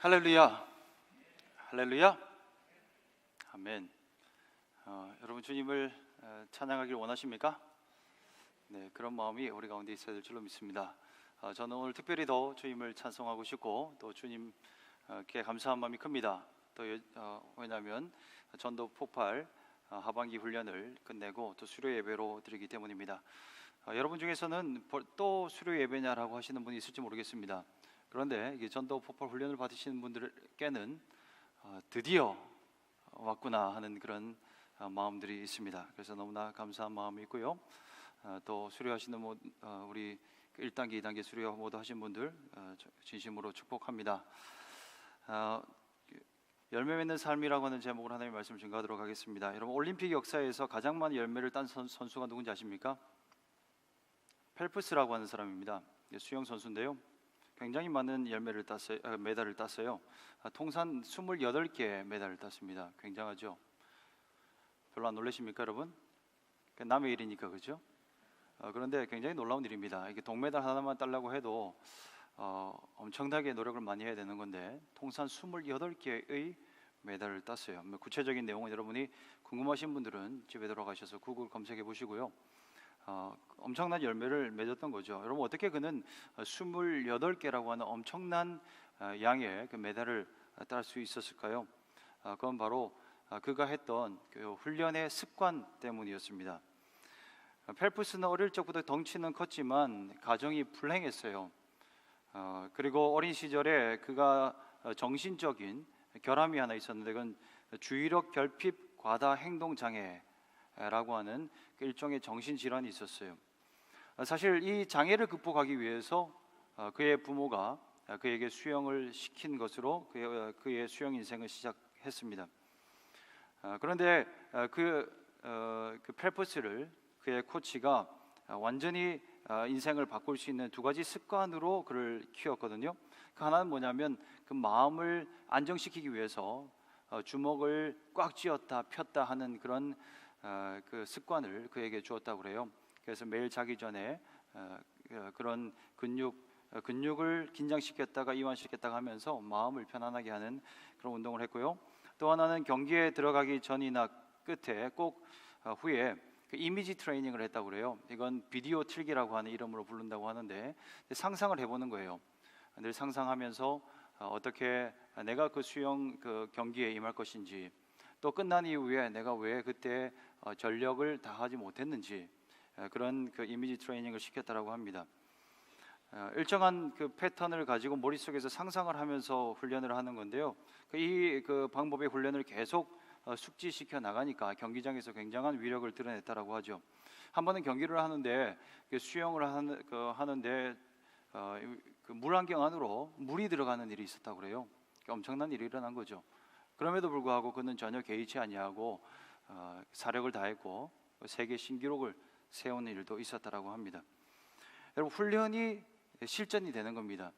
할렐루야, 할렐루야, 아멘. 여러분 주님을 찬양하길 원하십니까? 네, 그런 마음이 우리 가운데 있어야 될 줄로 믿습니다. 저는 오늘 특별히 더 주님을 찬송하고 싶고 또 주님께 감사한 마음이 큽니다. 또 왜냐하면 전도 폭발 하반기 훈련을 끝내고 또 수료 예배로 드리기 때문입니다. 여러분 중에서는 또 수료 예배냐라고 하시는 분이 있을지 모르겠습니다. 그런데 이게 전도 폭발 훈련을 받으시는 분들께는 드디어 왔구나 하는 그런 마음들이 있습니다. 그래서 너무나 감사한 마음이 있고요. 또 수료하시는 우리 1단계, 2단계 수료 모두 하신 분들 진심으로 축복합니다. 열매 맺는 삶이라고 하는 제목으로 하나님의 말씀을 증거하도록 하겠습니다. 여러분, 올림픽 역사에서 가장 많은 열매를 딴 선수가 누군지 아십니까? 펠프스라고 하는 사람입니다. 수영 선수인데요, 굉장히 많은 메달을 땄어요. 통산 28개의 메달을 땄습니다. 굉장하죠? 별로 안 놀라십니까, 여러분? 남의 일이니까, 그죠? 그런데 굉장히 놀라운 일입니다. 이게 동메달 하나만 따려고 해도 엄청나게 노력을 많이 해야 되는 건데 통산 28개의 메달을 땄어요. 구체적인 내용은 여러분이 궁금하신 분들은 집에 들어가셔서 구글 검색해 보시고요. 엄청난 열매를 맺었던 거죠. 여러분, 어떻게 그는 28개라고 하는 엄청난 양의 그 메달을 딸 수 있었을까요? 그건 바로 그가 했던 그 훈련의 습관 때문이었습니다. 펠프스는 어릴 적부터 덩치는 컸지만 가정이 불행했어요. 그리고 어린 시절에 그가 정신적인 결함이 하나 있었는데 그건 주의력 결핍 과다 행동 장애라고 하는 일종의 정신질환이 있었어요. 사실 이 장애를 극복하기 위해서 그의 부모가 그에게 수영을 시킨 것으로 그의 수영 인생을 시작했습니다. 그런데 그 펠프스를 그의 코치가 완전히 인생을 바꿀 수 있는 두 가지 습관으로 그를 키웠거든요. 그 하나는 뭐냐면 그 마음을 안정시키기 위해서 주먹을 꽉 쥐었다 폈다 하는 그런 그 습관을 그에게 주었다고 그래요. 그래서 매일 자기 전에 그런 근육을 긴장시켰다가 이완시켰다가 하면서 마음을 편안하게 하는 그런 운동을 했고요. 또 하나는 경기에 들어가기 전이나 끝에 꼭 후에 그 이미지 트레이닝을 했다고 그래요. 이건 비디오 틀기라고 하는 이름으로 부른다고 하는데 상상을 해보는 거예요. 늘 상상하면서 어떻게 내가 그 수영 그 경기에 임할 것인지, 또 끝난 이후에 내가 왜 그때 전력을 다하지 못했는지, 그런 그 이미지 트레이닝을 시켰다라고 합니다. 일정한 그 패턴을 가지고 머릿속에서 상상을 하면서 훈련을 하는 건데요. 이 그 방법의 훈련을 계속 숙지시켜 나가니까 경기장에서 굉장한 위력을 드러냈다라고 하죠. 한 번은 경기를 하는데 수영을 하는데 그 물안경 안으로 물이 들어가는 일이 있었다고 그래요. 엄청난 일이 일어난 거죠. 그럼에도 불구하고 그는 전혀 개의치 아니하고 사력을 다했고 세계 신기록을 세우는 일도 있었다라고 합니다. 여러분, 훈련이 실전이 되는 겁니다.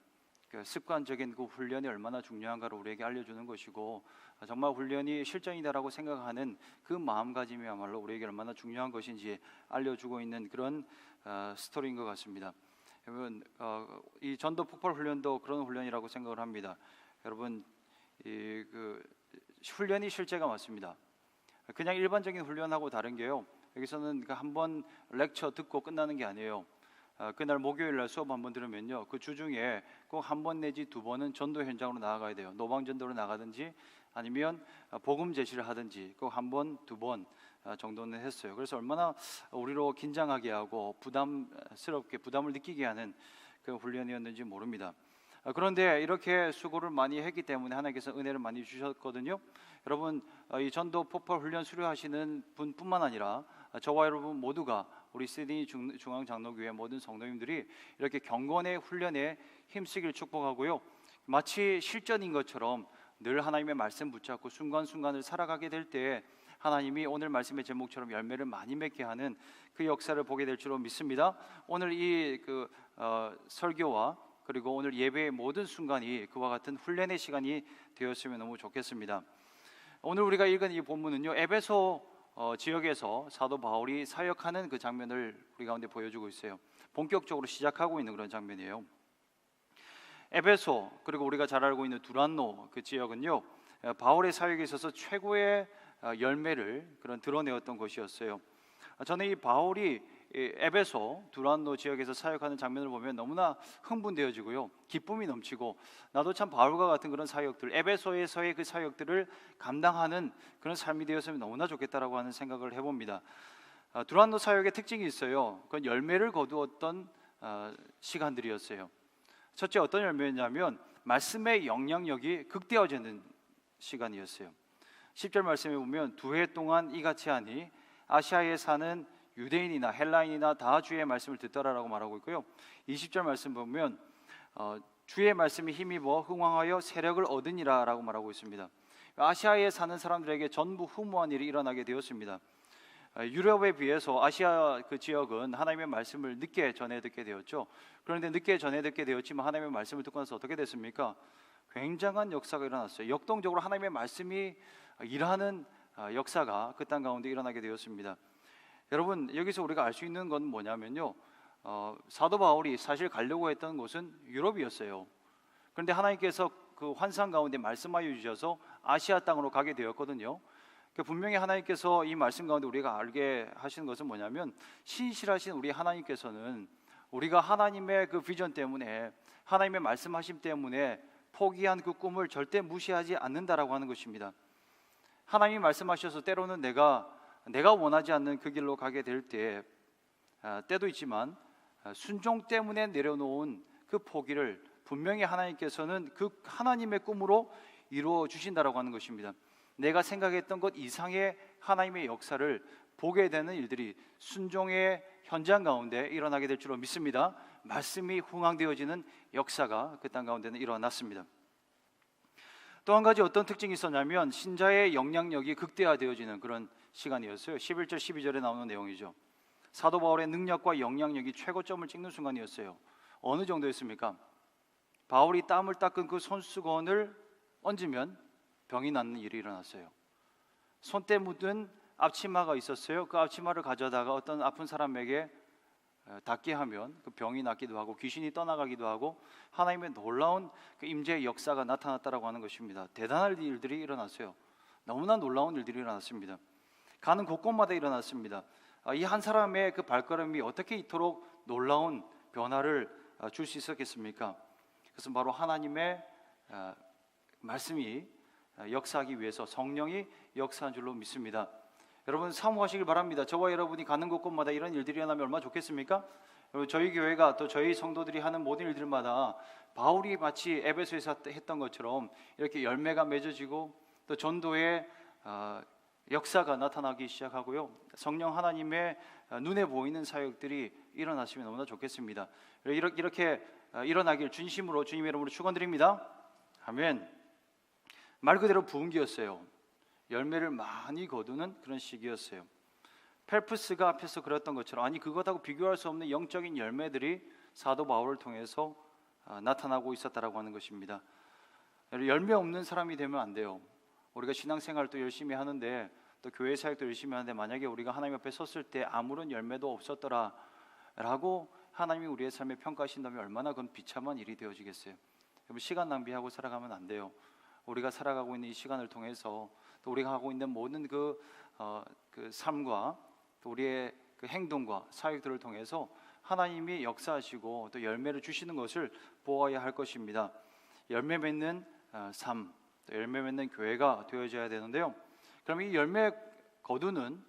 그 습관적인 그 훈련이 얼마나 중요한가를 우리에게 알려주는 것이고, 정말 훈련이 실전이다라고 생각하는 그 마음가짐이야말로 우리에게 얼마나 중요한 것인지 알려주고 있는 그런 스토리인 것 같습니다. 여러분, 이 전도 폭발 훈련도 그런 훈련이라고 생각을 합니다. 여러분, 그 훈련이 실제가 맞습니다. 그냥 일반적인 훈련하고 다른 게요, 여기서는 한 번 렉처 듣고 끝나는 게 아니에요. 그날 목요일 날 수업 한번 들으면요, 그 주중에 꼭 한 번 내지 두 번은 전도 현장으로 나아가야 돼요. 노방전도로 나가든지 아니면 복음 제시를 하든지 꼭 한 번, 두 번 정도는 했어요. 그래서 얼마나 우리로 긴장하게 하고 부담을 느끼게 하는 그 훈련이었는지 모릅니다. 그런데 이렇게 수고를 많이 했기 때문에 하나님께서 은혜를 많이 주셨거든요. 여러분, 이 전도 폭발 훈련 수료하시는 분뿐만 아니라 저와 여러분 모두가 우리 시드니 중앙장로교회 모든 성도님들이 이렇게 경건의 훈련에 힘쓰길 축복하고요, 마치 실전인 것처럼 늘 하나님의 말씀 붙잡고 순간순간을 살아가게 될 때 하나님이 오늘 말씀의 제목처럼 열매를 많이 맺게 하는 그 역사를 보게 될 줄로 믿습니다. 오늘 이 설교와 그리고 오늘 예배의 모든 순간이 그와 같은 훈련의 시간이 되었으면 너무 좋겠습니다. 오늘 우리가 읽은 이 본문은요, 에베소 지역에서 사도 바울이 사역하는 그 장면을 우리 가운데 보여주고 있어요. 본격적으로 시작하고 있는 그런 장면이에요. 에베소 그리고 우리가 잘 알고 있는 두란노 그 지역은요, 바울의 사역에 있어서 최고의 열매를 그런 드러내었던 곳이었어요. 저는 이 바울이 에베소 두란노 지역에서 사역하는 장면을 보면 너무나 흥분되어지고요, 기쁨이 넘치고, 나도 참 바울과 같은 그런 사역들, 에베소에서의 그 사역들을 감당하는 그런 삶이 되었으면 너무나 좋겠다라고 하는 생각을 해봅니다. 두란노 사역의 특징이 있어요. 그건 열매를 거두었던 시간들이었어요. 첫째, 어떤 열매였냐면 말씀의 영향력이 극대화되는 시간이었어요. 10절 말씀에 보면 두 해 동안 이같이 하니 아시아에 사는 유대인이나 헬라인이나 다 주의 말씀을 듣더라라고 말하고 있고요. 20절 말씀 보면 주의 말씀이 힘입어 흥왕하여 세력을 얻으니라라고 말하고 있습니다. 아시아에 사는 사람들에게 전부 후무한 일이 일어나게 되었습니다. 유럽에 비해서 아시아 그 지역은 하나님의 말씀을 늦게 전해 듣게 되었죠. 그런데 늦게 전해 듣게 되었지만 하나님의 말씀을 듣고 나서 어떻게 됐습니까? 굉장한 역사가 일어났어요. 역동적으로 하나님의 말씀이 일하는 역사가 그 땅 가운데 일어나게 되었습니다. 여러분, 여기서 우리가 알 수 있는 건 뭐냐면요, 사도 바울이 사실 가려고 했던 곳은 유럽이었어요. 그런데 하나님께서 그 환상 가운데 말씀하여 주셔서 아시아 땅으로 가게 되었거든요. 분명히 하나님께서 이 말씀 가운데 우리가 알게 하시는 것은 뭐냐면, 신실하신 우리 하나님께서는 우리가 하나님의 그 비전 때문에, 하나님의 말씀하심 때문에 포기한 그 꿈을 절대 무시하지 않는다라고 하는 것입니다. 하나님이 말씀하셔서 때로는 내가 원하지 않는 그 길로 가게 될 때도 있지만, 순종 때문에 내려놓은 그 포기를 분명히 하나님께서는 그 하나님의 꿈으로 이루어 주신다라고 하는 것입니다. 내가 생각했던 것 이상의 하나님의 역사를 보게 되는 일들이 순종의 현장 가운데 일어나게 될 줄로 믿습니다. 말씀이 흥황되어지는 역사가 그 땅 가운데는 일어났습니다. 또 한 가지 어떤 특징이 있었냐면, 신자의 영향력이 극대화되어지는 그런 시간이었어요. 11절 12절에 나오는 내용이죠. 사도 바울의 능력과 영향력이 최고점을 찍는 순간이었어요. 어느 정도였습니까? 바울이 땀을 닦은 그 손수건을 얹으면 병이 낫는 일이 일어났어요. 손때 묻은 앞치마가 있었어요. 그 앞치마를 가져다가 어떤 아픈 사람에게 닿게 하면 그 병이 낫기도 하고 귀신이 떠나가기도 하고 하나님의 놀라운 그 임재의 역사가 나타났다라고 하는 것입니다. 대단한 일들이 일어났어요. 너무나 놀라운 일들이 일어났습니다. 가는 곳곳마다 일어났습니다. 이 한 사람의 그 발걸음이 어떻게 이토록 놀라운 변화를 줄 수 있었겠습니까? 그것은 바로 하나님의 말씀이 역사하기 위해서 성령이 역사한 줄로 믿습니다. 여러분, 사모하시길 바랍니다. 저와 여러분이 가는 곳곳마다 이런 일들이 일어나면 얼마나 좋겠습니까? 여러분, 저희 교회가 또 저희 성도들이 하는 모든 일들마다 바울이 마치 에베소에서 했던 것처럼 이렇게 열매가 맺어지고 또 전도의 역사가 나타나기 시작하고요, 성령 하나님의 눈에 보이는 사역들이 일어나시면 너무나 좋겠습니다. 이렇게 일어나길 진심으로 주님의 이름으로 축원드립니다. 아멘. 말 그대로 부흥기였어요. 열매를 많이 거두는 그런 시기였어요. 펠프스가 앞에서 그랬던 것처럼, 아니 그것하고 비교할 수 없는 영적인 열매들이 사도 바울을 통해서 나타나고 있었다라고 하는 것입니다. 열매 없는 사람이 되면 안 돼요. 우리가 신앙생활도 열심히 하는데 또 교회 사역도 열심히 하는데 만약에 우리가 하나님 앞에 섰을 때 아무런 열매도 없었더라라고 하나님이 우리의 삶에 평가하신다면 얼마나 그건 비참한 일이 되어지겠어요. 여러분, 시간 낭비하고 살아가면 안 돼요. 우리가 살아가고 있는 이 시간을 통해서 또 우리가 하고 있는 모든 그 삶과 또 우리의 그 행동과 사역들을 통해서 하나님이 역사하시고 또 열매를 주시는 것을 보아야 할 것입니다. 열매 맺는 삶, 또 열매 맺는 교회가 되어져야 되는데요. 그럼 이 열매 거두는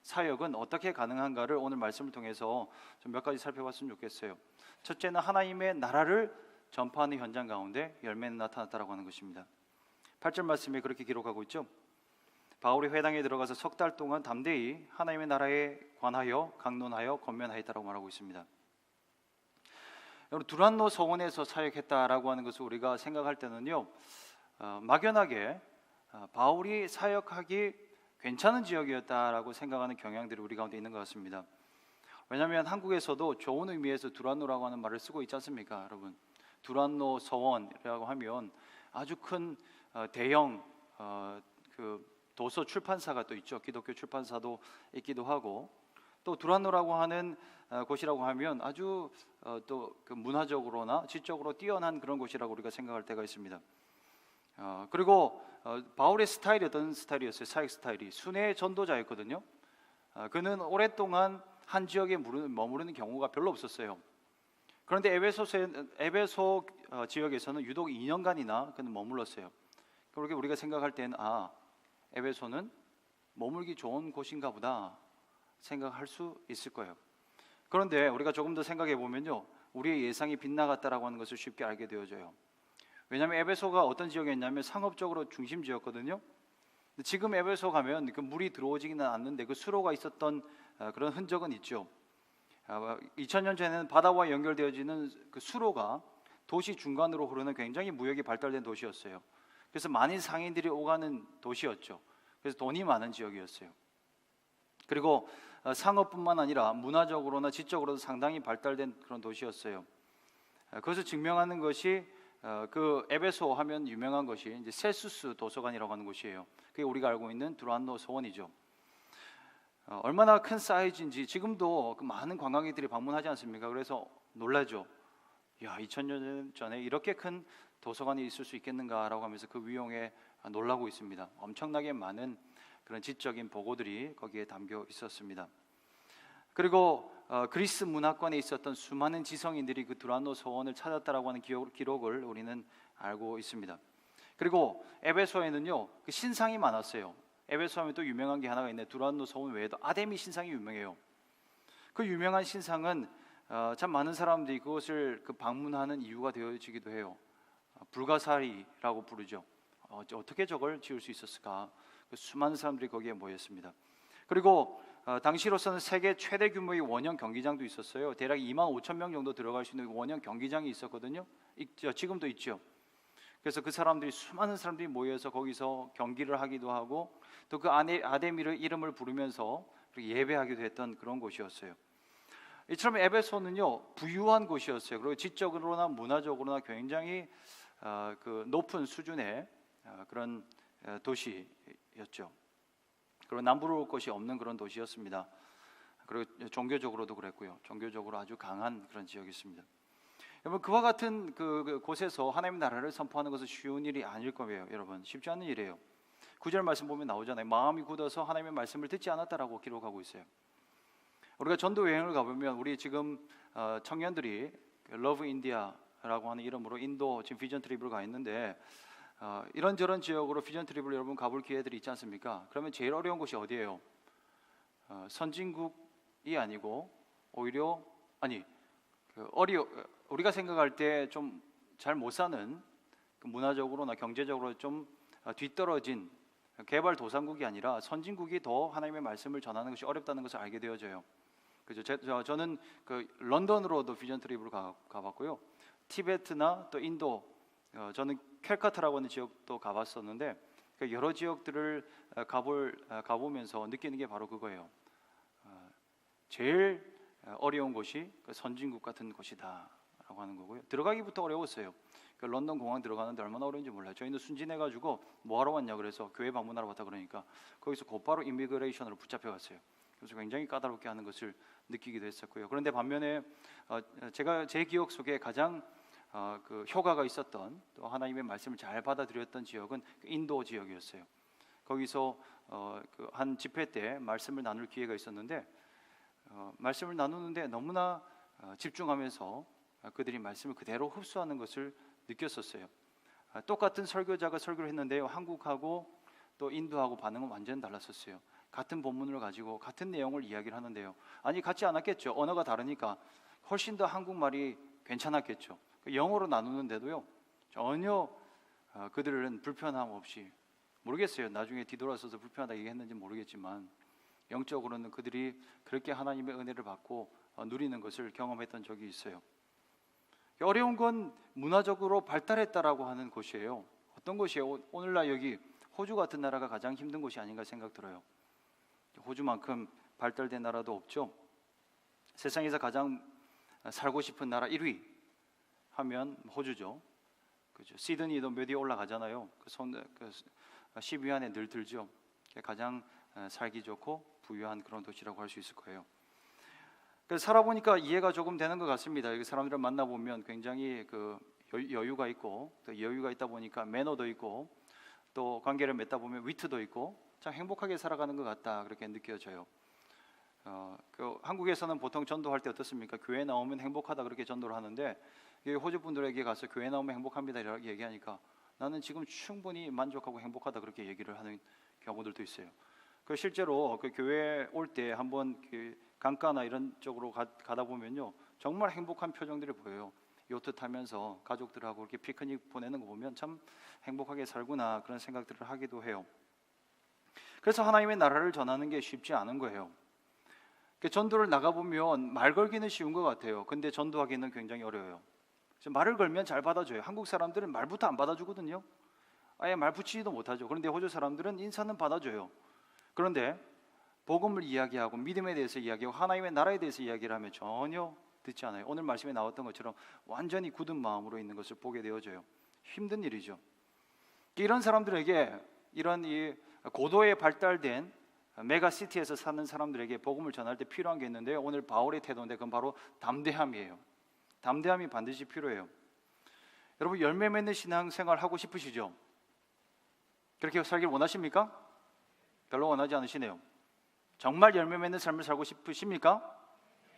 사역은 어떻게 가능한가를 오늘 말씀을 통해서 좀 몇 가지 살펴봤으면 좋겠어요. 첫째는 하나님의 나라를 전파하는 현장 가운데 열매는 나타났다라고 하는 것입니다. 8절 말씀에 그렇게 기록하고 있죠. 바울이 회당에 들어가서 석 달 동안 담대히 하나님의 나라에 관하여 강론하여 권면하였다라고 말하고 있습니다. 여러분, 두란노 서원에서 사역했다라고 하는 것을 우리가 생각할 때는요, 막연하게 바울이 사역하기 괜찮은 지역이었다라고 생각하는 경향들이 우리 가운데 있는 것 같습니다. 왜냐하면 한국에서도 좋은 의미에서 두란노라고 하는 말을 쓰고 있지 않습니까, 여러분? 두란노 서원이라고 하면 아주 큰 대형 그 도서 출판사가 또 있죠. 기독교 출판사도 있기도 하고, 또 두란노라고 하는 곳이라고 하면 아주 또 그 문화적으로나 지적으로 뛰어난 그런 곳이라고 우리가 생각할 때가 있습니다. 그리고 바울의 스타일이 어떤 스타일이었어요? 사역 스타일이 순회 전도자였거든요. 그는 오랫동안 한 지역에 머무르는 경우가 별로 없었어요. 그런데 에베소 지역에서는 유독 2년간이나 그는 머물렀어요. 그렇게 우리가 생각할 때는 에베소는 머물기 좋은 곳인가 보다 생각할 수 있을 거예요. 그런데 우리가 조금 더 생각해 보면요, 우리의 예상이 빗나갔다라고 하는 것을 쉽게 알게 되어져요. 왜냐하면 에베소가 어떤 지역이었냐면 상업적으로 중심지였거든요. 지금 에베소 가면 그 물이 들어오지는 않는데 그 수로가 있었던 그런 흔적은 있죠. 2000년 전에는 바다와 연결되어지는 그 수로가 도시 중간으로 흐르는 굉장히 무역이 발달된 도시였어요. 그래서 많은 상인들이 오가는 도시였죠. 그래서 돈이 많은 지역이었어요. 그리고 상업뿐만 아니라 문화적으로나 지적으로도 상당히 발달된 그런 도시였어요. 그것을 증명하는 것이 그 에베소 하면 유명한 것이 이제 셀수스 도서관이라고 하는 곳이에요. 그게 우리가 알고 있는 두란노 서원이죠. 얼마나 큰 사이즈인지 지금도 그 많은 관광객들이 방문하지 않습니까? 그래서 놀라죠. 야, 2000년 전에 이렇게 큰 도서관이 있을 수 있겠는가라고 하면서 그 위용에 놀라고 있습니다. 엄청나게 많은 그런 지적인 보고들이 거기에 담겨 있었습니다. 그리고 그리스 문화권에 있었던 수많은 지성인들이 그 두란노 서원을 찾았다라고 하는 기록을 우리는 알고 있습니다. 그리고 에베소에는요, 그 신상이 많았어요. 에베소 하면 또 유명한 게 하나가 있네. 두란노 서원 외에도 아데미 신상이 유명해요. 그 유명한 신상은 참 많은 사람들이 그것을 방문하는 이유가 되어지기도 해요. 불가사리라고 부르죠. 어떻게 저걸 지을 수 있었을까? 수많은 사람들이 거기에 모였습니다. 그리고 당시로서는 세계 최대 규모의 원형 경기장도 있었어요. 대략 25,000명 정도 들어갈 수 있는 원형 경기장이 있었거든요. 지금도 있죠. 그래서 그 사람들이 수많은 사람들이 모여서 거기서 경기를 하기도 하고 또 그 아데미를 이름을 부르면서 예배하기도 했던 그런 곳이었어요. 이처럼 에베소는요, 부유한 곳이었어요. 그리고 지적으로나 문화적으로나 굉장히 그 높은 수준의 그런 도시였죠. 그리고 남부러울 것이 없는 그런 도시였습니다. 그리고 종교적으로도 그랬고요. 종교적으로 아주 강한 그런 지역이었습니다. 여러분, 그와 같은 그 곳에서 하나님의 나라를 선포하는 것은 쉬운 일이 아닐 거예요. 여러분, 쉽지 않은 일이에요. 9절 말씀 보면 나오잖아요. 마음이 굳어서 하나님의 말씀을 듣지 않았다라고 기록하고 있어요. 우리가 전도 여행을 가보면 우리 지금 청년들이 러브 인디아라고 하는 이름으로 인도 지금 비전 트립으로 가 있는데 이런저런 지역으로 비전 트립을 여러분 가볼 기회들이 있지 않습니까? 그러면 제일 어려운 곳이 어디예요? 선진국이 아니고 오히려 우리가 생각할 때 좀 잘 못 사는 그 문화적으로나 경제적으로 좀 뒤떨어진 개발도상국이 아니라 선진국이 더 하나님의 말씀을 전하는 것이 어렵다는 것을 알게 되어져요. 그죠? 저는 그 런던으로도 비전 트립으로 가봤고요. 티베트나 또 인도, 저는 캘커타라고 하는 지역도 가봤었는데 여러 지역들을 가보면서 느끼는 게 바로 그거예요. 제일 어려운 곳이 선진국 같은 곳이다라고 하는 거고요. 들어가기부터 어려웠어요. 런던 공항 들어가는데 얼마나 어려운지 몰라요. 저희는 순진해가지고 뭐하러 왔냐 그래서 교회 방문하러 왔다 그러니까 거기서 곧바로 이미그레이션으로 붙잡혀갔어요. 그래서 굉장히 까다롭게 하는 것을 느끼기도 했었고요. 그런데 반면에 제가 제 기억 속에 가장 그 효과가 있었던 또 하나님의 말씀을 잘 받아들였던 지역은 인도 지역이었어요. 거기서 그 한 집회 때 말씀을 나눌 기회가 있었는데 말씀을 나누는데 너무나 집중하면서 그들이 말씀을 그대로 흡수하는 것을 느꼈었어요. 똑같은 설교자가 설교를 했는데요, 한국하고 또 인도하고 반응은 완전 달랐었어요. 같은 본문을 가지고 같은 내용을 이야기를 하는데요, 아니 같지 않았겠죠. 언어가 다르니까 훨씬 더 한국말이 괜찮았겠죠. 영어로 나누는데도요 전혀 그들은 불편함 없이, 모르겠어요. 나중에 뒤돌아서서 불편하다 얘기했는지 모르겠지만 영적으로는 그들이 그렇게 하나님의 은혜를 받고 누리는 것을 경험했던 적이 있어요. 어려운 건 문화적으로 발달했다라고 하는 곳이에요. 어떤 곳이에요? 오늘날 여기 호주 같은 나라가 가장 힘든 곳이 아닌가 생각 들어요. 호주만큼 발달된 나라도 없죠. 세상에서 가장 살고 싶은 나라 1위 하면 호주죠. 그죠? 시드니도 몇 위에 올라가잖아요. 그 10위 안에 늘 들죠. 가장 살기 좋고 부유한 그런 도시라고 할 수 있을 거예요. 그래서 살아보니까 이해가 조금 되는 것 같습니다. 이렇게 사람들을 만나보면 굉장히 그 여유가 있고, 또 여유가 있다 보니까 매너도 있고, 또 관계를 맺다 보면 위트도 있고, 참 행복하게 살아가는 것 같다, 그렇게 느껴져요. 그 한국에서는 보통 전도할 때 어떻습니까? 교회 나오면 행복하다 그렇게 전도를 하는데, 호주 분들에게 가서 교회 나오면 행복합니다 이렇게 얘기하니까 나는 지금 충분히 만족하고 행복하다 그렇게 얘기를 하는 경우들도 있어요. 그 실제로 그 교회 올 때 한번 그 강가나 이런 쪽으로 가다 보면요, 정말 행복한 표정들이 보여요. 요트 타면서 가족들하고 이렇게 피크닉 보내는 거 보면 참 행복하게 살구나, 그런 생각들을 하기도 해요. 그래서 하나님의 나라를 전하는 게 쉽지 않은 거예요. 전도를 나가보면 말 걸기는 쉬운 것 같아요. 근데 전도하기는 굉장히 어려워요. 말을 걸면 잘 받아줘요. 한국 사람들은 말부터 안 받아주거든요. 아예 말 붙이지도 못하죠. 그런데 호주 사람들은 인사는 받아줘요. 그런데 복음을 이야기하고 믿음에 대해서 이야기하고 하나님의 나라에 대해서 이야기를 하면 전혀 듣지 않아요. 오늘 말씀에 나왔던 것처럼 완전히 굳은 마음으로 있는 것을 보게 되어져요. 힘든 일이죠. 이런 사람들에게, 이런 이 고도에 발달된 메가시티에서 사는 사람들에게 복음을 전할 때 필요한 게 있는데요, 오늘 바울의 태도인데 그건 바로 담대함이에요. 담대함이 반드시 필요해요. 여러분, 열매 맺는 신앙생활 하고 싶으시죠? 그렇게 살길 원하십니까? 별로 원하지 않으시네요. 정말 열매 맺는 삶을 살고 싶으십니까?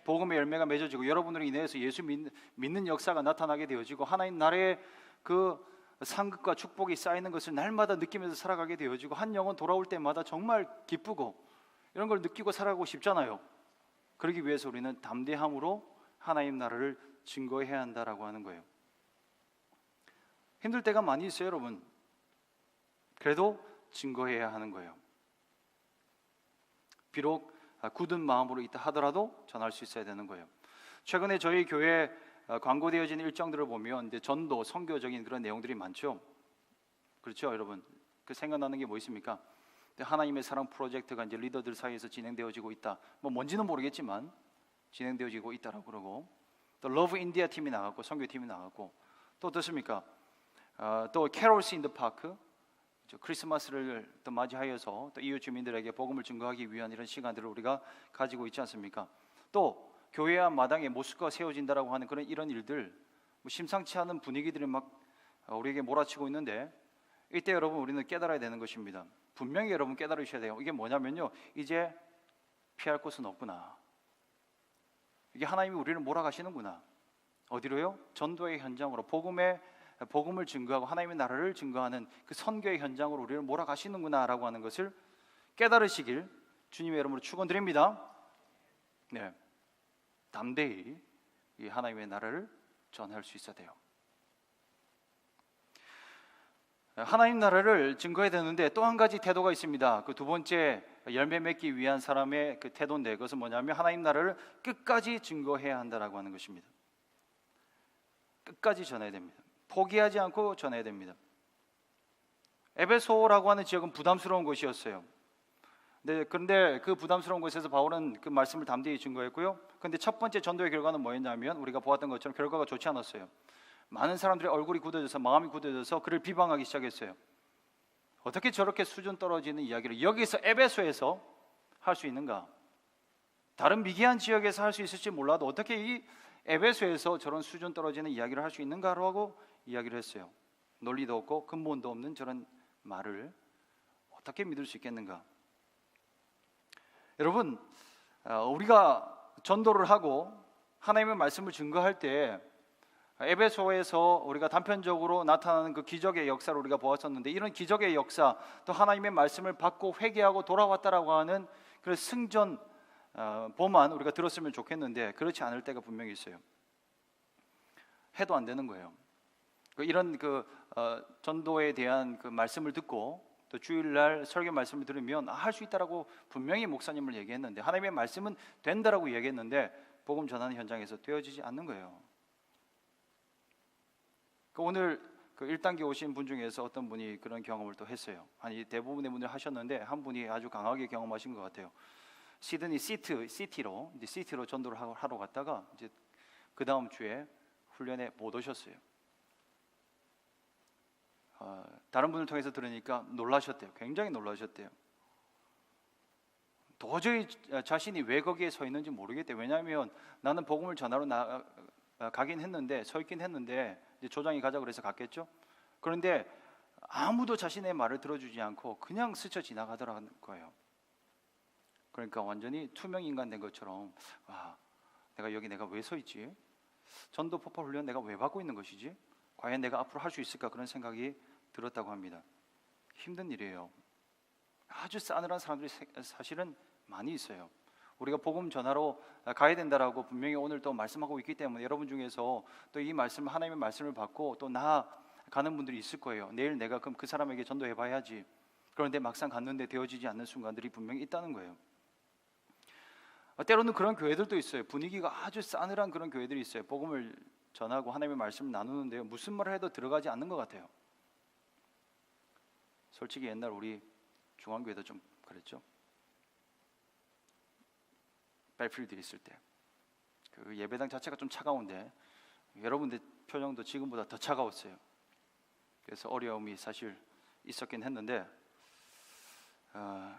복음의 열매가 맺어지고 여러분으로 인해서 예수 믿는 역사가 나타나게 되어지고 하나님 나라의 그 상급과 축복이 쌓이는 것을 날마다 느끼면서 살아가게 되어지고 한 영혼 돌아올 때마다 정말 기쁘고 이런 걸 느끼고 살아가고 싶잖아요. 그러기 위해서 우리는 담대함으로 하나님 나라를 증거해야 한다라고 하는 거예요. 힘들 때가 많이 있어요, 여러분. 그래도 증거해야 하는 거예요. 비록 굳은 마음으로 있다 하더라도 전할 수 있어야 되는 거예요. 최근에 저희 교회 광고되어진 일정들을 보면 이제 전도, 선교적인 그런 내용들이 많죠. 그렇죠, 여러분? 그 생각나는 게 뭐 있습니까? 하나님의 사랑 프로젝트가 이제 리더들 사이에서 진행되어지고 있다. 뭐 뭔지는 모르겠지만 진행되어지고 있다라고 그러고, 또 러브 인디아 팀이 나갔고 선교팀이 나갔고, 또 어떻습니까? 또 캐롤스 인 더 파크, 크리스마스를 또 맞이하여서 또 이웃 주민들에게 복음을 증거하기 위한 이런 시간들을 우리가 가지고 있지 않습니까? 또 교회와 마당에 모스크가 세워진다라고 하는 그런 이런 일들, 뭐 심상치 않은 분위기들이 막 우리에게 몰아치고 있는데, 이때 여러분 우리는 깨달아야 되는 것입니다. 분명히 여러분 깨달으셔야 돼요. 이게 뭐냐면요, 이제 피할 곳은 없구나. 이게 하나님이 우리를 몰아가시는구나. 어디로요? 전도의 현장으로, 복음을 증거하고 하나님의 나라를 증거하는 그 선교의 현장으로 우리를 몰아가시는구나라고 하는 것을 깨달으시길 주님의 이름으로 축원드립니다. 네, 담대히 이 하나님의 나라를 전할 수 있어야 돼요. 하나님 나라를 증거해야 되는데 또 한 가지 태도가 있습니다. 그 두 번째 열매 맺기 위한 사람의 그 태도인데, 그것은 뭐냐면 하나님 나라를 끝까지 증거해야 한다라고 하는 것입니다. 끝까지 전해야 됩니다. 포기하지 않고 전해야 됩니다. 에베소라고 하는 지역은 부담스러운 곳이었어요. 그런데 그 부담스러운 곳에서 바울은 그 말씀을 담대히 증거했고요. 그런데 첫 번째 전도의 결과는 뭐였냐면 우리가 보았던 것처럼 결과가 좋지 않았어요. 많은 사람들의 얼굴이 굳어져서, 마음이 굳어져서 그를 비방하기 시작했어요. 어떻게 저렇게 수준 떨어지는 이야기를 여기서 에베소에서 할 수 있는가? 다른 미개한 지역에서 할 수 있을지 몰라도 어떻게 이 에베소에서 저런 수준 떨어지는 이야기를 할 수 있는가라고 이야기를 했어요. 논리도 없고 근본도 없는 저런 말을 어떻게 믿을 수 있겠는가? 여러분, 우리가 전도를 하고 하나님의 말씀을 증거할 때 에베소에서 우리가 단편적으로 나타나는 그 기적의 역사를 우리가 보았었는데, 이런 기적의 역사, 또 하나님의 말씀을 받고 회개하고 돌아왔다라고 하는 그 승전 보만 우리가 들었으면 좋겠는데 그렇지 않을 때가 분명히 있어요. 해도 안 되는 거예요. 이런 전도에 대한 그 말씀을 듣고 또 주일날 설교 말씀을 들으면 할 수 있다라고 분명히 목사님을 얘기했는데, 하나님의 말씀은 된다라고 얘기했는데 복음 전하는 현장에서 되어지지 않는 거예요. 오늘 1단계 오신 분 중에서 어떤 분이 그런 경험을 또 했어요. 아니, 대부분의 분들 하셨는데 한 분이 아주 강하게 경험하신 것 같아요. 시드니 시티로 전도를 하러 갔다가 이제 그 다음 주에 훈련에 못 오셨어요. 다른 분을 통해서 들으니까 놀라셨대요. 굉장히 놀라셨대요. 도저히 자신이 왜 거기에 서 있는지 모르겠대. 왜냐하면 나는 복음을 전하러 가긴 했는데, 서 있긴 했는데 이제 조장이 가자 그래서 갔겠죠. 그런데 아무도 자신의 말을 들어주지 않고 그냥 스쳐 지나가더라는 거예요. 그러니까 완전히 투명 인간 된 것처럼, 와, 내가 여기 내가 왜 서 있지? 전도 폭발 훈련 내가 왜 받고 있는 것이지? 과연 내가 앞으로 할 수 있을까? 그런 생각이 들었다고 합니다. 힘든 일이에요. 아주 싸늘한 사람들이 사실은 많이 있어요. 우리가 복음 전하러 가야 된다라고 분명히 오늘 또 말씀하고 있기 때문에 여러분 중에서 또 이 말씀, 하나님의 말씀을 받고 또 나아가는 분들이 있을 거예요. 내일 내가 그럼 그 사람에게 전도해 봐야지. 그런데 막상 갔는데 되어지지 않는 순간들이 분명히 있다는 거예요. 때로는 그런 교회들도 있어요. 분위기가 아주 싸늘한 그런 교회들이 있어요. 복음을 전하고 하나님의 말씀을 나누는데요, 무슨 말을 해도 들어가지 않는 것 같아요. 솔직히 옛날 우리 중앙교회도 좀 그랬죠. 벨필드에 있을 때 그 예배당 자체가 좀 차가운데 여러분들 표정도 지금보다 더 차가웠어요. 그래서 어려움이 사실 있었긴 했는데,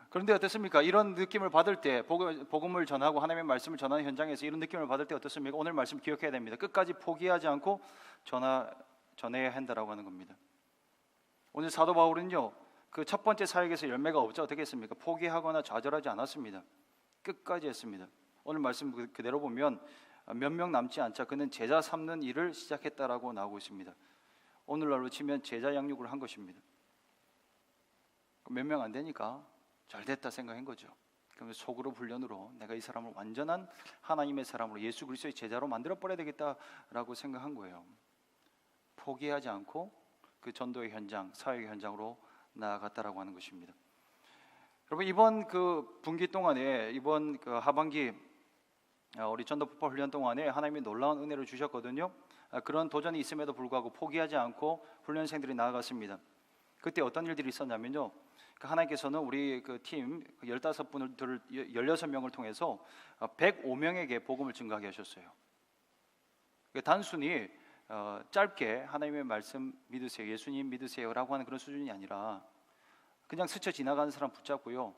그런데 어떻습니까? 이런 느낌을 받을 때, 복음을 전하고 하나님의 말씀을 전하는 현장에서 이런 느낌을 받을 때 어떻습니까? 오늘 말씀 기억해야 됩니다. 끝까지 포기하지 않고 전해야 한다라고 하는 겁니다. 오늘 사도 바울은요, 그 첫 번째 사역에서 열매가 없죠. 어떻게 했습니까? 포기하거나 좌절하지 않았습니다. 끝까지 했습니다. 오늘 말씀 그대로 보면 몇 명 남지 않자 그는 제자 삼는 일을 시작했다라고 나오고 있습니다. 오늘날로 치면 제자 양육을 한 것입니다. 몇 명 안 되니까 잘 됐다 생각한 거죠. 그러면 속으로 훈련으로 내가 이 사람을 완전한 하나님의 사람으로, 예수 그리스도의 제자로 만들어 버려야 되겠다라고 생각한 거예요. 포기하지 않고 그 전도의 현장, 사역의 현장으로 나아갔다라고 하는 것입니다. 여러분, 이번 그 분기 동안에, 이번 그 하반기 우리 전도 폭발 훈련 동안에 하나님이 놀라운 은혜를 주셨거든요. 그런 도전이 있음에도 불구하고 포기하지 않고 훈련생들이 나아갔습니다. 그때 어떤 일들이 있었냐면요, 하나님께서는 우리 그 팀 15분을 16명을 통해서 105명에게 복음을 증거하게 하셨어요. 단순히 짧게 하나님의 말씀 믿으세요, 예수님 믿으세요라고 하는 그런 수준이 아니라 그냥 스쳐 지나가는 사람 붙잡고요,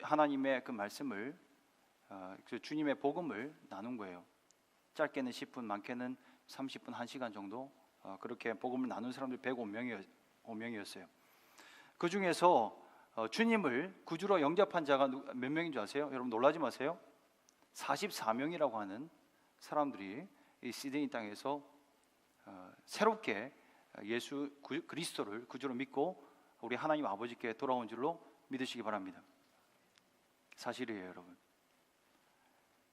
하나님의 그 말씀을, 그 주님의 복음을 나눈 거예요. 짧게는 10분, 많게는 30분, 1시간 정도 그렇게 복음을 나눈 사람들이 105명이었어요. 그 중에서 주님을 구주로 영접한 자가 몇 명인 줄 아세요? 여러분 놀라지 마세요. 44명이라고 하는 사람들이 이 시드니 땅에서 새롭게 예수 그리스도를 구주로 믿고 우리 하나님 아버지께 돌아온 줄로 믿으시기 바랍니다. 사실이에요, 여러분.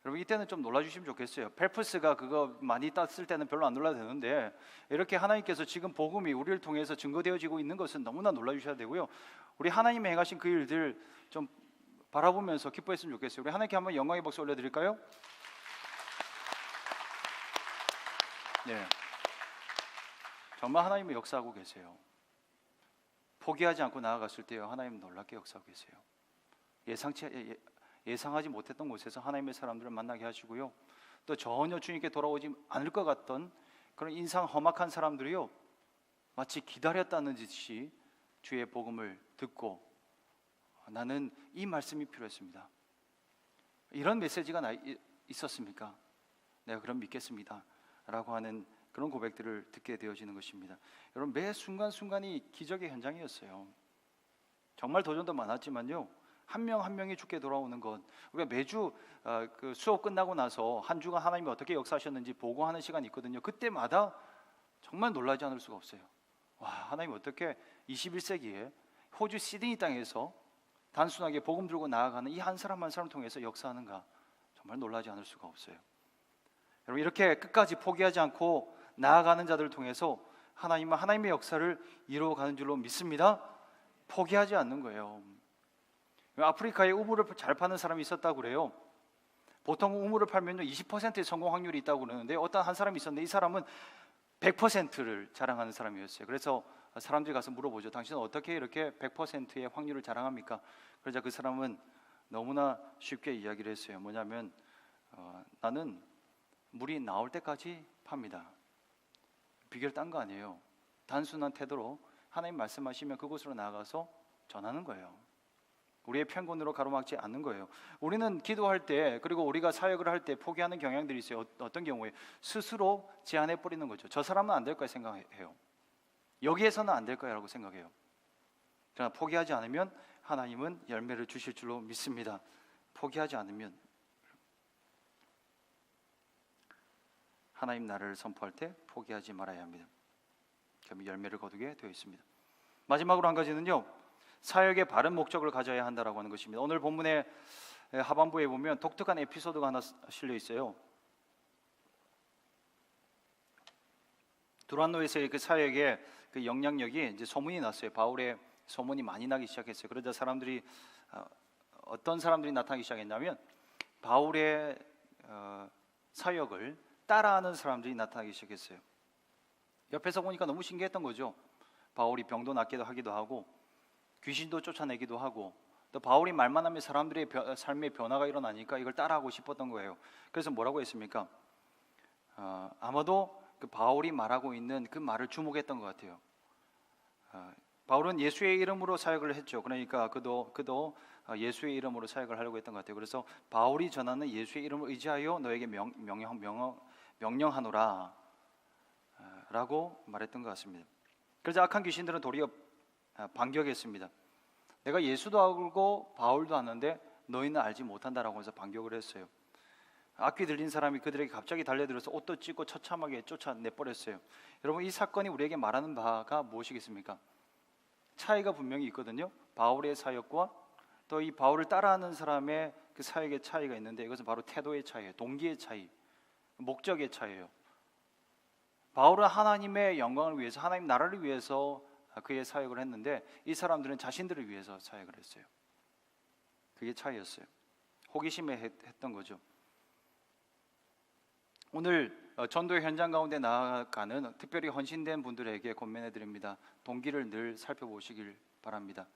여러분 이때는 좀 놀라주시면 좋겠어요. 펠프스가 그거 많이 땄을 때는 별로 안 놀라도 되는데, 이렇게 하나님께서 지금 복음이 우리를 통해서 증거되어지고 있는 것은 너무나 놀라주셔야 되고요, 우리 하나님이 행하신 그 일들 좀 바라보면서 기뻐했으면 좋겠어요. 우리 하나님께 한번 영광의 박수 올려드릴까요? 네, 정말 하나님이 역사하고 계세요. 포기하지 않고 나아갔을 때요, 하나님 놀랍게 역사하고 계세요. 예상하지 못했던 곳에서 하나님의 사람들을 만나게 하시고요, 또 전혀 주님께 돌아오지 않을 것 같던 그런 인상 험악한 사람들이요, 마치 기다렸다는 듯이 주의 복음을 듣고, 나는 이 말씀이 필요했습니다, 이런 메시지가 있었습니까? 내가 그럼 믿겠습니다 라고 하는 그런 고백들을 듣게 되어지는 것입니다. 여러분, 매 순간순간이 기적의 현장이었어요. 정말 도전도 많았지만요, 한 명 한 명이 주께 돌아오는 것, 우리가 매주 그 수업 끝나고 나서 한 주간 하나님이 어떻게 역사하셨는지 보고하는 시간이 있거든요. 그때마다 정말 놀라지 않을 수가 없어요. 와, 하나님 어떻게 21세기에 호주 시드니 땅에서 단순하게 복음 들고 나아가는 이 한 사람 한 사람 통해서 역사하는가, 정말 놀라지 않을 수가 없어요. 여러분, 이렇게 끝까지 포기하지 않고 나아가는 자들을 통해서 하나님은 하나님의 역사를 이루어가는 줄로 믿습니다. 포기하지 않는 거예요. 아프리카에 우물을 잘 파는 사람이 있었다고 그래요. 보통 우물을 팔면 20%의 성공 확률이 있다고 그러는데, 어떤 한 사람이 있었는데 이 사람은 100%를 자랑하는 사람이었어요. 그래서 사람들이 가서 물어보죠. 당신은 어떻게 이렇게 100%의 확률을 자랑합니까? 그러자 그 사람은 너무나 쉽게 이야기를 했어요. 뭐냐면 나는 물이 나올 때까지 팝니다. 비결 딴 거 아니에요. 단순한 태도로 하나님 말씀하시면 그곳으로 나아가서 전하는 거예요. 우리의 편견으로 가로막지 않는 거예요. 우리는 기도할 때, 그리고 우리가 사역을 할 때 포기하는 경향들이 있어요. 어떤 경우에 스스로 제한해 버리는 거죠. 저 사람은 안 될 거야 생각해요. 여기에서는 안 될 거야라고 생각해요. 그러나 포기하지 않으면 하나님은 열매를 주실 줄로 믿습니다. 포기하지 않으면 하나님 나라를 선포할 때 포기하지 말아야 합니다. 그러면 열매를 거두게 되어 있습니다. 마지막으로 한 가지는요, 사역의 바른 목적을 가져야 한다라고 하는 것입니다. 오늘 본문의 하반부에 보면 독특한 에피소드가 하나 실려 있어요. 두란노에서의 그 사역의 그 영향력이 이제 소문이 났어요. 바울의 소문이 많이 나기 시작했어요. 그러자 사람들이 어떤 사람들이 나타나기 시작했냐면 바울의 사역을 따라하는 사람들이 나타나기 시작했어요. 옆에서 보니까 너무 신기했던 거죠. 바울이 병도 낫기도 하기도 하고 귀신도 쫓아내기도 하고, 또 바울이 말만 하면 사람들의 삶의 변화가 일어나니까 이걸 따라하고 싶었던 거예요. 그래서 뭐라고 했습니까? 아마도 그 바울이 말하고 있는 그 말을 주목했던 것 같아요. 바울은 예수의 이름으로 사역을 했죠. 그러니까 그도 예수의 이름으로 사역을 하려고 했던 것 같아요. 그래서 바울이 전하는 예수의 이름을 의지하여 너에게 명령하노라 라고 말했던 것 같습니다. 그래서 악한 귀신들은 도리어 반격했습니다. 내가 예수도 알고 바울도 아는데 너희는 알지 못한다라고 해서 반격을 했어요. 악귀 들린 사람이 그들에게 갑자기 달려들어서 옷도 찢고 처참하게 쫓아내버렸어요. 여러분, 이 사건이 우리에게 말하는 바가 무엇이겠습니까? 차이가 분명히 있거든요. 바울의 사역과 또 이 바울을 따라하는 사람의 그 사역의 차이가 있는데, 이것은 바로 태도의 차이예요. 동기의 차이, 목적의 차이예요. 바울은 하나님의 영광을 위해서, 하나님 나라를 위해서 그의 사역을 했는데, 이 사람들은 자신들을 위해서 사역을 했어요. 그게 차이였어요. 호기심에 했던 거죠. 오늘 전도의 현장 가운데 나아가는 특별히 헌신된 분들에게 권면해 드립니다. 동기를 늘 살펴보시길 바랍니다.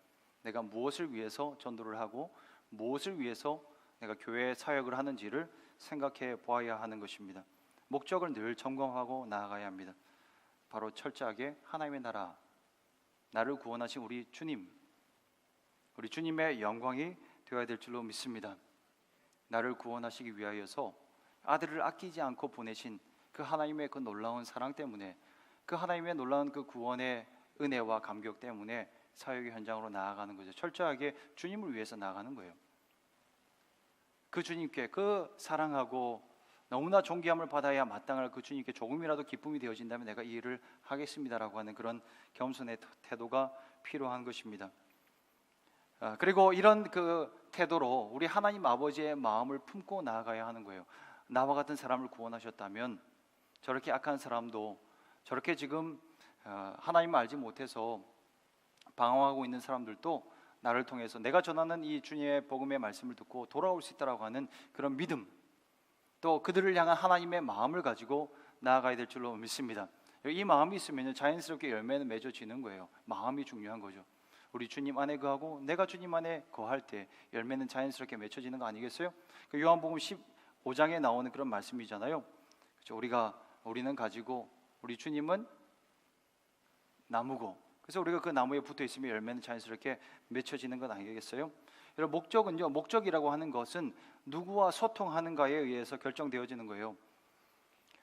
내가 무엇을 위해서 전도를 하고 무엇을 위해서 내가 교회 사역을 하는지를 생각해 보아야 하는 것입니다. 목적을 늘 점검하고 나아가야 합니다. 바로 철저하게 하나님의 나라, 나를 구원하신 우리 주님의 영광이 되어야 될 줄로 믿습니다. 나를 구원하시기 위하여서 아들을 아끼지 않고 보내신 그 하나님의 그 놀라운 사랑 때문에, 그 하나님의 놀라운 그 구원의 은혜와 감격 때문에 사역의 현장으로 나아가는 거죠. 철저하게 주님을 위해서 나아가는 거예요. 그 주님께, 그 사랑하고 너무나 존귀함을 받아야 마땅할 그 주님께 조금이라도 기쁨이 되어진다면 내가 이 일을 하겠습니다라고 하는 그런 겸손의 태도가 필요한 것입니다. 그리고 이런 그 태도로 우리 하나님 아버지의 마음을 품고 나아가야 하는 거예요. 나와 같은 사람을 구원하셨다면 저렇게 악한 사람도, 저렇게 지금 하나님을 알지 못해서 방황하고 있는 사람들도 나를 통해서 내가 전하는 이 주님의 복음의 말씀을 듣고 돌아올 수 있다라고 하는 그런 믿음, 또 그들을 향한 하나님의 마음을 가지고 나아가야 될 줄로 믿습니다. 이 마음이 있으면 자연스럽게 열매는 맺어지는 거예요. 마음이 중요한 거죠. 우리 주님 안에 거하고 내가 주님 안에 거할 때 열매는 자연스럽게 맺혀지는 거 아니겠어요? 그 요한복음 15장에 나오는 그런 말씀이잖아요. 그렇죠? 우리는 가지고 우리 주님은 나무고, 그래서 우리가 그 나무에 붙어 있으면 열매는 자연스럽게 맺혀지는 것 아니겠어요? 여러분, 목적은요, 목적이라고 하는 것은 누구와 소통하는가에 의해서 결정되어지는 거예요.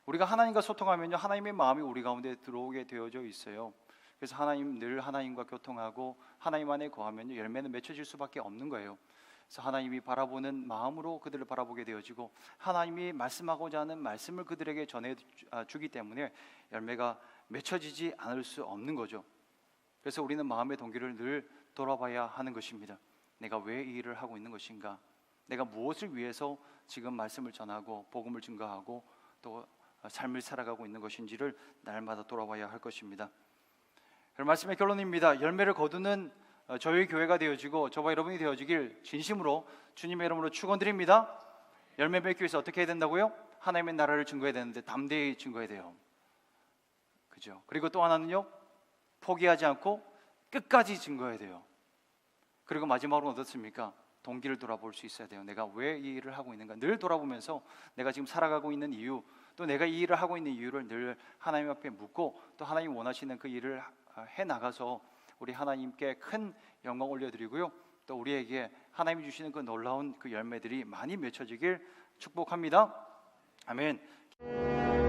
우리가 하나님과 소통하면요, 하나님의 마음이 우리 가운데 들어오게 되어져 있어요. 그래서 늘 하나님과 교통하고 하나님 안에 거하면 열매는 맺혀질 수밖에 없는 거예요. 그래서 하나님이 바라보는 마음으로 그들을 바라보게 되어지고, 하나님이 말씀하고자 하는 말씀을 그들에게 전해주기 때문에 열매가 맺혀지지 않을 수 없는 거죠. 그래서 우리는 마음의 동기를 늘 돌아봐야 하는 것입니다. 내가 왜 이 일을 하고 있는 것인가? 내가 무엇을 위해서 지금 말씀을 전하고 복음을 증거하고 또 삶을 살아가고 있는 것인지를 날마다 돌아봐야 할 것입니다. 말씀의 결론입니다. 열매를 거두는 저희 교회가 되어지고 저와 여러분이 되어지길 진심으로 주님의 이름으로 축원드립니다. 열매 맺기 위해서 어떻게 해야 된다고요? 하나님의 나라를 증거해야 되는데 담대히 증거해야 돼요. 그죠? 그리고 또 하나는요, 포기하지 않고 끝까지 증거해야 돼요. 그리고 마지막으로 어떻습니까? 동기를 돌아볼 수 있어야 돼요. 내가 왜 이 일을 하고 있는가 늘 돌아보면서 내가 지금 살아가고 있는 이유, 또 내가 이 일을 하고 있는 이유를 늘 하나님 앞에 묻고, 또 하나님 원하시는 그 일을 해나가서 우리 하나님께 큰 영광 올려드리고요, 또 우리에게 하나님이 주시는 그 놀라운 그 열매들이 많이 맺혀지길 축복합니다. 아멘.